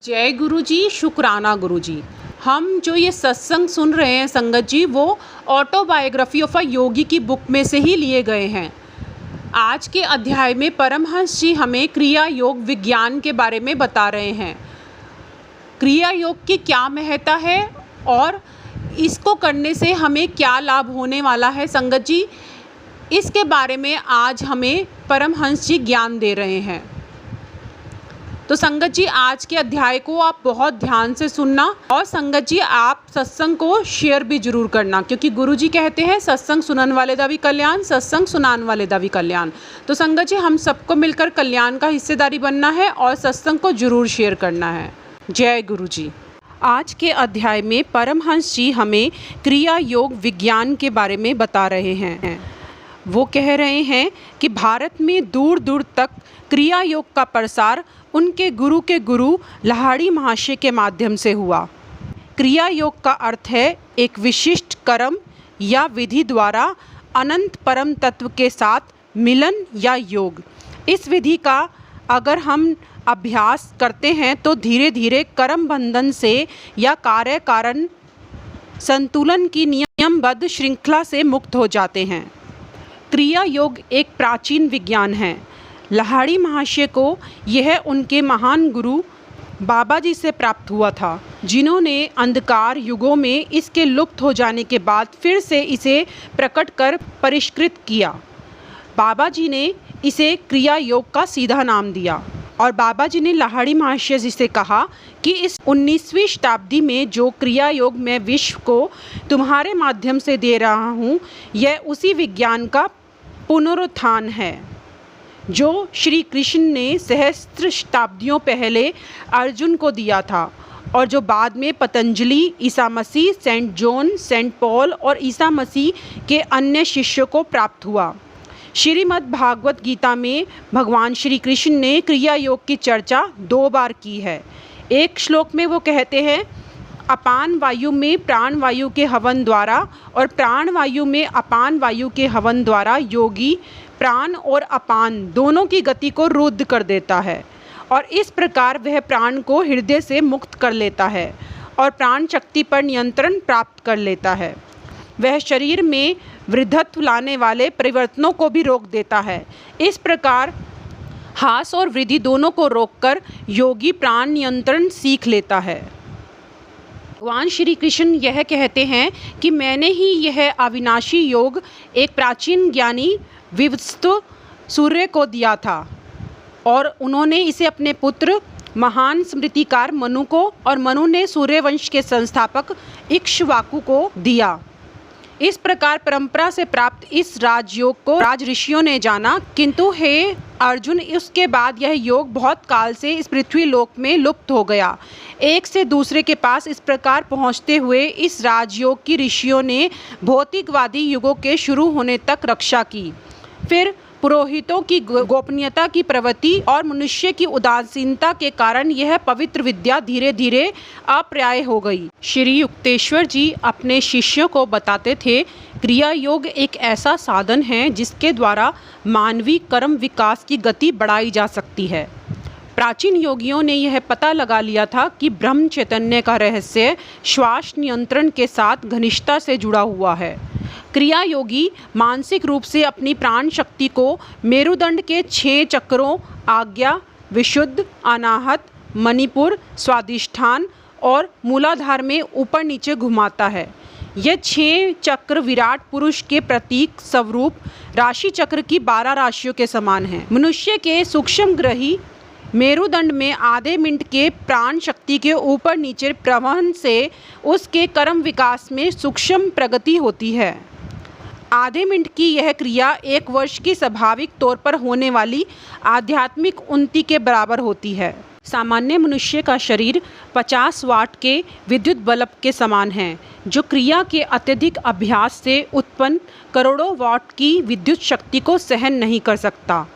जय गुरु जी, शुक्राना गुरु जी। हम जो ये सत्संग सुन रहे हैं संगत जी, वो ऑटोबायोग्राफी ऑफ अ योगी की बुक में से ही लिए गए हैं। आज के अध्याय में परमहंस जी हमें क्रिया योग विज्ञान के बारे में बता रहे हैं। क्रिया योग की क्या महत्ता है और इसको करने से हमें क्या लाभ होने वाला है संगत जी, इसके बारे में आज हमें परमहंस जी ज्ञान दे रहे हैं। तो संगत जी, आज के अध्याय को आप बहुत ध्यान से सुनना और संगत जी आप सत्संग को शेयर भी जरूर करना, क्योंकि गुरु जी कहते हैं सत्संग सुनन वाले दा भी कल्याण, सत्संग सुनान वाले दा भी कल्याण। तो संगत जी, हम सबको मिलकर कल्याण का हिस्सेदारी बनना है और सत्संग को जरूर शेयर करना है। जय गुरु जी। आज के अध्याय में परमहंस जी हमें क्रिया योग विज्ञान के बारे में बता रहे हैं। वो कह रहे हैं कि भारत में दूर दूर तक क्रिया योग का प्रसार उनके गुरु के गुरु लाहिड़ी महाशय के माध्यम से हुआ। क्रिया योग का अर्थ है एक विशिष्ट कर्म या विधि द्वारा अनंत परम तत्व के साथ मिलन या योग। इस विधि का अगर हम अभ्यास करते हैं तो धीरे धीरे कर्म बंधन से या कार्य कारण संतुलन की नियमबद्ध श्रृंखला से मुक्त हो जाते हैं। क्रिया योग एक प्राचीन विज्ञान है। लाहिड़ी महाशय को यह उनके महान गुरु बाबा जी से प्राप्त हुआ था, जिन्होंने अंधकार युगों में इसके लुप्त हो जाने के बाद फिर से इसे प्रकट कर परिष्कृत किया। बाबा जी ने इसे क्रिया योग का सीधा नाम दिया और बाबा जी ने लाहिड़ी महाशय जी से कहा कि इस 19वीं शताब्दी में जो क्रिया योग मैं विश्व को तुम्हारे माध्यम से दे रहा हूँ, यह उसी विज्ञान का पुनरुत्थान है जो श्री कृष्ण ने सहस्त्र शताब्दियों पहले अर्जुन को दिया था और जो बाद में Patanjali, Isa Masih, Saint John, Saint Paul और ईसा मसीह के अन्य शिष्यों को प्राप्त हुआ। श्रीमद् भागवत गीता में भगवान श्री कृष्ण ने क्रिया योग की चर्चा 2 बार की है। एक श्लोक में वो कहते हैं, अपान वायु में प्राण वायु के हवन द्वारा और प्राण वायु में अपान वायु के हवन द्वारा योगी प्राण और अपान दोनों की गति को रुद्ध कर देता है और इस प्रकार वह प्राण को हृदय से मुक्त कर लेता है और प्राण शक्ति पर नियंत्रण प्राप्त कर लेता है। वह शरीर में वृद्धत्व लाने वाले परिवर्तनों को भी रोक देता है। इस प्रकार ह्रास और वृद्धि दोनों को रोककर योगी प्राण नियंत्रण सीख लेता है। भगवान श्री कृष्ण यह कहते हैं कि मैंने ही यह अविनाशी योग एक प्राचीन ज्ञानी विवस्वत सूर्य को दिया था और उन्होंने इसे अपने पुत्र महान स्मृतिकार मनु को और मनु ने सूर्यवंश के संस्थापक इक्ष्वाकु को दिया। इस प्रकार परंपरा से प्राप्त इस राजयोग को राज ऋषियों ने जाना, किंतु हे अर्जुन, उसके बाद यह योग बहुत काल से इस पृथ्वी लोक में लुप्त हो गया। एक से दूसरे के पास इस प्रकार पहुंचते हुए इस राजयोग की ऋषियों ने भौतिकवादी युगों के शुरू होने तक रक्षा की। फिर पुरोहितों की गोपनीयता की प्रवृत्ति और मनुष्य की उदासीनता के कारण यह पवित्र विद्या धीरे धीरे अप्राप्य हो गई। श्री युक्तेश्वर जी अपने शिष्यों को बताते थे, क्रिया योग एक ऐसा साधन है जिसके द्वारा मानवीय कर्म विकास की गति बढ़ाई जा सकती है। प्राचीन योगियों ने यह पता लगा लिया था कि ब्रह्म चैतन्य का रहस्य श्वास नियंत्रण के साथ घनिष्ठता से जुड़ा हुआ है। क्रिया योगी मानसिक रूप से अपनी प्राण शक्ति को मेरुदंड के 6 चक्रों आज्ञा, विशुद्ध, अनाहत, मणिपुर, स्वादिष्ठान और मूलाधार में ऊपर नीचे घुमाता है। यह 6 चक्र विराट पुरुष के प्रतीक स्वरूप राशि चक्र की 12 राशियों के समान हैं। मनुष्य के सूक्ष्म ग्रही मेरुदंड में आधे मिनट के प्राण शक्ति के ऊपर नीचे प्रवहन से उसके कर्म विकास में सूक्ष्म प्रगति होती है। आधे मिनट की यह क्रिया 1 वर्ष की स्वाभाविक तौर पर होने वाली आध्यात्मिक उन्नति के बराबर होती है। सामान्य मनुष्य का शरीर 50 वाट के विद्युत बल्ब के समान है, जो क्रिया के अत्यधिक अभ्यास से उत्पन्न करोड़ों वाट की विद्युत शक्ति को सहन नहीं कर सकता।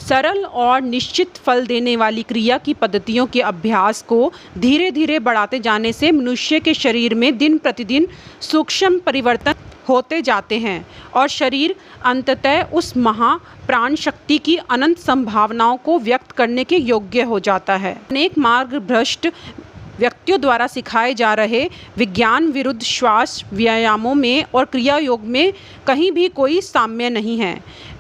सरल और निश्चित फल देने वाली क्रिया की पद्धतियों के अभ्यास को धीरे धीरे बढ़ाते जाने से मनुष्य के शरीर में दिन प्रतिदिन सूक्ष्म परिवर्तन होते जाते हैं और शरीर अंततः उस महाप्राण शक्ति की अनंत संभावनाओं को व्यक्त करने के योग्य हो जाता है। अनेक मार्गभ्रष्ट व्यक्तियों द्वारा सिखाए जा रहे विज्ञान विरुद्ध श्वास व्यायामों में और क्रिया योग में कहीं भी कोई साम्य नहीं है।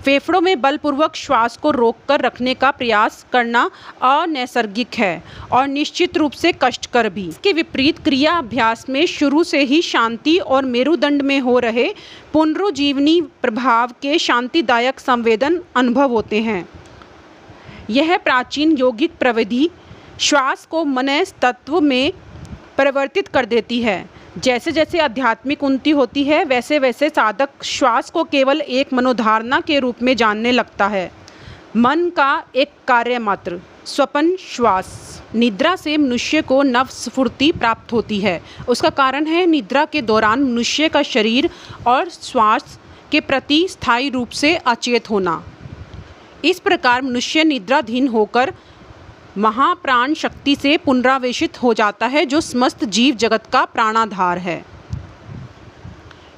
फेफड़ों में बलपूर्वक श्वास को रोककर रखने का प्रयास करना अनैसर्गिक है और निश्चित रूप से कष्टकर भी। इसके विपरीत क्रिया अभ्यास में शुरू से ही शांति और मेरुदंड में हो रहे पुनरुज्जीवनी प्रभाव के शांतिदायक संवेदन अनुभव होते हैं। यह प्राचीन यौगिक प्रविधि श्वास को मनस तत्व में परिवर्तित कर देती है। जैसे जैसे आध्यात्मिक उन्नति होती है वैसे वैसे साधक श्वास को केवल एक मनोधारणा के रूप में जानने लगता है, मन का एक कार्य मात्र। स्वपन श्वास। निद्रा से मनुष्य को नव स्फूर्ति प्राप्त होती है। उसका कारण है निद्रा के दौरान मनुष्य का शरीर और श्वास के प्रति स्थायी रूप से अचेत होना। इस प्रकार मनुष्य निद्राधीन होकर महाप्राण शक्ति से पुनरावेशित हो जाता है जो समस्त जीव जगत का प्राणाधार है।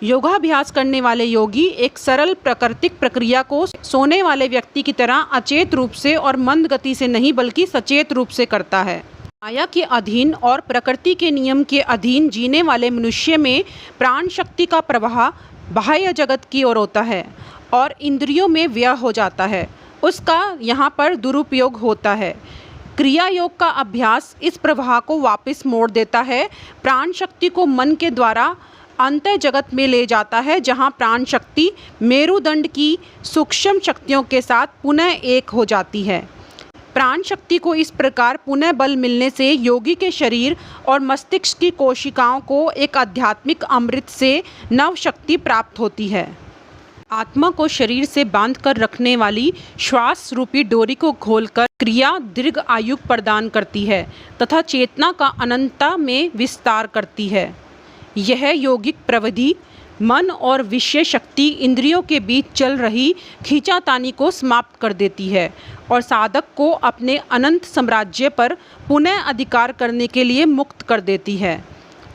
योगाभ्यास करने वाले योगी एक सरल प्राकृतिक प्रक्रिया को सोने वाले व्यक्ति की तरह अचेत रूप से और मंद गति से नहीं बल्कि सचेत रूप से करता है। माया के अधीन और प्रकृति के नियम के अधीन जीने वाले मनुष्य में प्राण शक्ति का प्रवाह बाह्य जगत की ओर होता है और इंद्रियों में व्यय हो जाता है। उसका यहाँ पर दुरुपयोग होता है। क्रिया योग का अभ्यास इस प्रवाह को वापस मोड़ देता है। प्राण शक्ति को मन के द्वारा अंतः जगत में ले जाता है जहाँ प्राण शक्ति मेरुदंड की सूक्ष्म शक्तियों के साथ पुनः एक हो जाती है। प्राण शक्ति को इस प्रकार पुनः बल मिलने से योगी के शरीर और मस्तिष्क की कोशिकाओं को एक आध्यात्मिक अमृत से नव शक्ति प्राप्त होती है। आत्मा को शरीर से बांध कर रखने वाली श्वास रूपी डोरी को खोलकर क्रिया दीर्घ आयु प्रदान करती है तथा चेतना का अनंतता में विस्तार करती है। यह यौगिक प्रविधि मन और विषय शक्ति इंद्रियों के बीच चल रही खींचातानी को समाप्त कर देती है और साधक को अपने अनंत साम्राज्य पर पुनः अधिकार करने के लिए मुक्त कर देती है।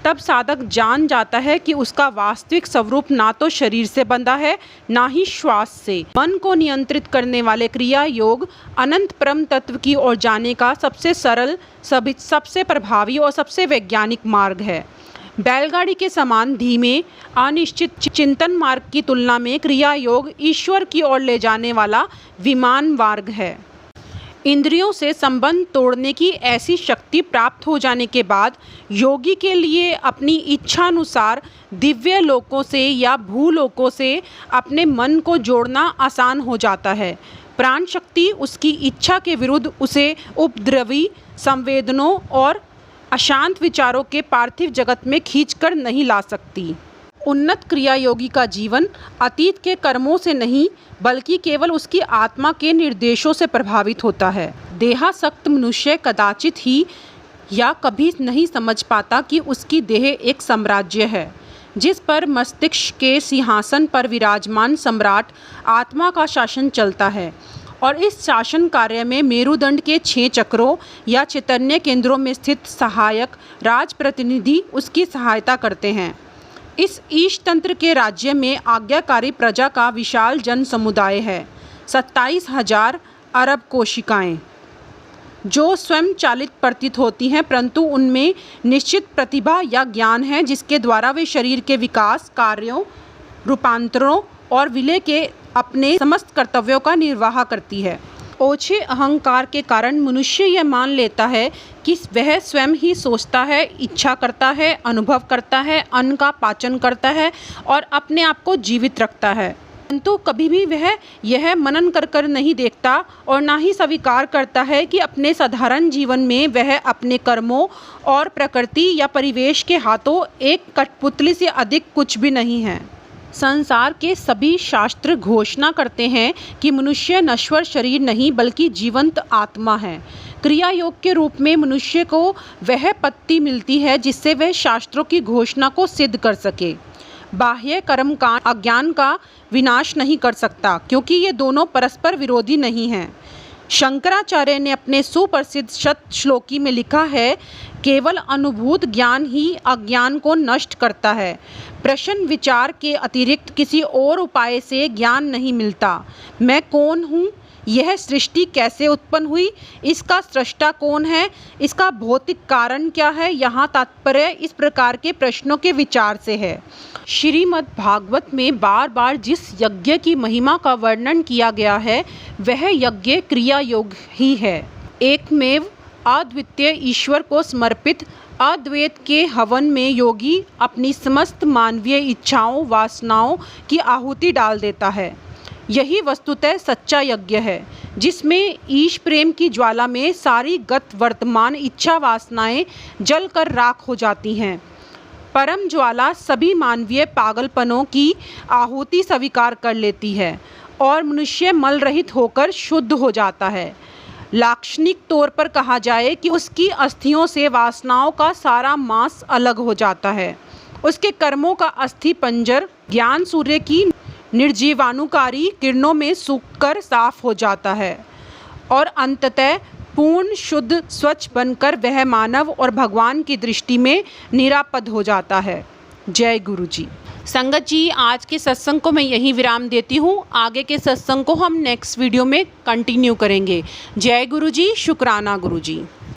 तब साधक जान जाता है कि उसका वास्तविक स्वरूप ना तो शरीर से बंधा है ना ही श्वास से। मन को नियंत्रित करने वाले क्रिया योग अनंत परम तत्व की ओर जाने का सबसे सरल, सबसे प्रभावी और सबसे वैज्ञानिक मार्ग है। बैलगाड़ी के समान धीमे अनिश्चित चिंतन मार्ग की तुलना में क्रिया योग ईश्वर की ओर ले जाने वाला विमान मार्ग है। इंद्रियों से संबंध तोड़ने की ऐसी शक्ति प्राप्त हो जाने के बाद योगी के लिए अपनी इच्छानुसार दिव्य लोकों से या भूलोकों से अपने मन को जोड़ना आसान हो जाता है। प्राण शक्ति उसकी इच्छा के विरुद्ध उसे उपद्रवी संवेदनों और अशांत विचारों के पार्थिव जगत में खींचकर नहीं ला सकती। उन्नत क्रिया योगी का जीवन अतीत के कर्मों से नहीं बल्कि केवल उसकी आत्मा के निर्देशों से प्रभावित होता है। देहासक्त मनुष्य कदाचित ही या कभी नहीं समझ पाता कि उसकी देह एक साम्राज्य है जिस पर मस्तिष्क के सिंहासन पर विराजमान सम्राट आत्मा का शासन चलता है और इस शासन कार्य में मेरुदंड के 6 चक्रों या चैतन्य केंद्रों में स्थित सहायक राज प्रतिनिधि उसकी सहायता करते हैं। इस ईश तंत्र के राज्य में आज्ञाकारी प्रजा का विशाल जन समुदाय है। 27,000 अरब कोशिकाएं जो स्वयं चालित प्रतीत होती हैं परंतु उनमें निश्चित प्रतिभा या ज्ञान है जिसके द्वारा वे शरीर के विकास कार्यों, रूपांतरों और विलय के अपने समस्त कर्तव्यों का निर्वाह करती है। ओछे अहंकार के कारण मनुष्य यह मान लेता है कि वह स्वयं ही सोचता है, इच्छा करता है, अनुभव करता है, अन्न का पाचन करता है और अपने आप को जीवित रखता है, परंतु कभी भी वह यह मनन कर नहीं देखता और ना ही स्वीकार करता है कि अपने साधारण जीवन में वह अपने कर्मों और प्रकृति या परिवेश के हाथों एक कठपुतली से अधिक कुछ भी नहीं है। संसार के सभी शास्त्र घोषणा करते हैं कि मनुष्य नश्वर शरीर नहीं बल्कि जीवंत आत्मा है। क्रिया योग के रूप में मनुष्य को वह पत्ती मिलती है जिससे वह शास्त्रों की घोषणा को सिद्ध कर सके। बाह्य कर्म कांड अज्ञान का विनाश नहीं कर सकता क्योंकि ये दोनों परस्पर विरोधी नहीं हैं। शंकराचार्य ने अपने सुप्रसिद्ध शतश्लोकी में लिखा है, केवल अनुभूत ज्ञान ही अज्ञान को नष्ट करता है। प्रश्न विचार के अतिरिक्त किसी और उपाय से ज्ञान नहीं मिलता। मैं कौन हूँ? यह सृष्टि कैसे उत्पन्न हुई? इसका सृष्टा कौन है? इसका भौतिक कारण क्या है? यहाँ तात्पर्य इस प्रकार के प्रश्नों के विचार से है। श्रीमद् भागवत में बार बार जिस यज्ञ की महिमा का वर्णन किया गया है वह यज्ञ क्रिया योग ही है। एकमेव अद्वितीय ईश्वर को समर्पित अद्वैत के हवन में योगी अपनी समस्त मानवीय इच्छाओं वासनाओं की आहुति डाल देता है। यही वस्तुतः सच्चा यज्ञ है, जिसमें ईश प्रेम की ज्वाला में सारी गत वर्तमान इच्छा वासनाएं जलकर राख हो जाती हैं। परम ज्वाला सभी मानवीय पागलपनों की आहुति स्वीकार कर लेती है और मनुष्य मल रहित होकर शुद्ध हो जाता है। लाक्षणिक तौर पर कहा जाए कि उसकी अस्थियों से वासनाओं का सारा मांस अलग हो जाता है। उसके कर्मों का अस्थि पंजर ज्ञान सूर्य की निर्जीवाणुकारी किरणों में सूखकर साफ हो जाता है और अंततः पूर्ण शुद्ध स्वच्छ बनकर वह मानव और भगवान की दृष्टि में निरापद हो जाता है। जय गुरु जी। संगत जी, आज के सत्संग को मैं यहीं विराम देती हूँ। आगे के सत्संग को हम नेक्स्ट वीडियो में कंटिन्यू करेंगे। जय गुरु जी, शुक्राना गुरु जी।